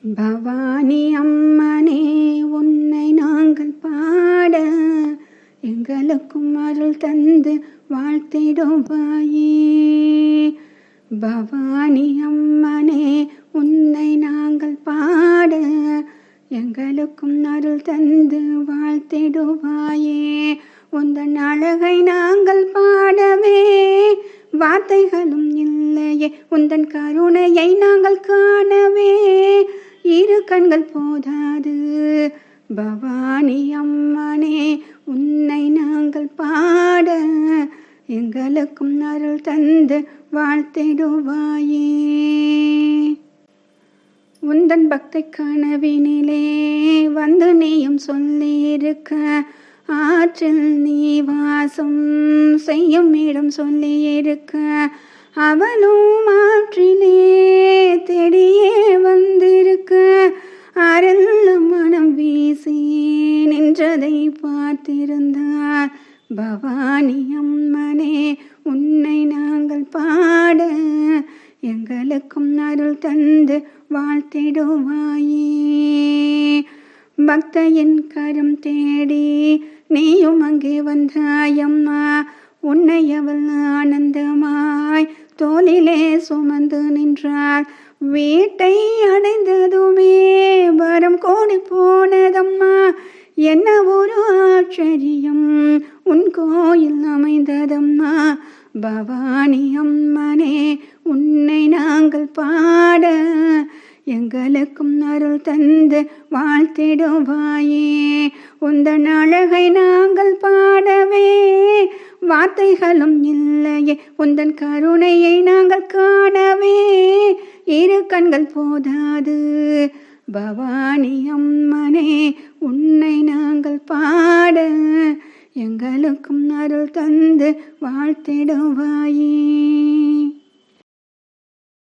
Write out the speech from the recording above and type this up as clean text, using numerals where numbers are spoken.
பவானி அம்மனே உன்னை நாங்கள் பாட எங்களுக்கும் அருள் தந்து வாழ்த்திடுவாயே. பவானி அம்மனே உன்னை நாங்கள் பாட எங்களுக்கும் அருள் தந்து வாழ்த்திடுவாயே. உந்தன் அழகை நாங்கள் பாடவே வார்த்தைகளும் இல்லையே, உந்தன் கருணையை நாங்கள் காணவே இரு கண்கள் போதாது. பவானி அம்மனே உன்னை நாங்கள் பாட எங்களுக்கும் அருள் தந்து வாழ்த்திடுவாயே. உந்தன் பக்தி கனவினிலே வந்து நீயும் சொல்லியிருக்க, ஆற்றில் நீ வாசம் செய்யும் இடம் சொல்லியிருக்க, அவளும் ஆற்றிலே தேடியே வந்திருக்க, அருள் மனம் வீசி நின்றதை பார்த்திருந்தார். பவானி அம்மனே உன்னை நாங்கள் பாட எங்களுக்கும் அருள் தந்து வாழ்த்திடுவாயே. பக்தையின் கரம் தேடி நீயும் அங்கே வந்தாயம்மா, உன்னை அவள் ஆனந்தமாய் தோளிலே சுமந்து நின்றாள். வீட்டை அடைந்ததுமே வரம் கோடி போனதம்மா, என்ன ஒரு ஆச்சரியம் உன் கோயில் அமைந்ததம்மா. பவானி அம்மனே உன்னை நாங்கள் பாட எங்களுக்கும் அருள் தந்து வாழ்த்திடுவாயே. உந்தன் அழகை நாங்கள் பாடவே வார்த்தைகளும் இல்லையே, உந்தன் கருணையை நாங்கள் காணவே இரு கண்கள் போதாது. பவானி அம்மனே உன்னை நாங்கள் பாட எங்களுக்கும் அருள் தந்து வாழ்த்திடுவாயே.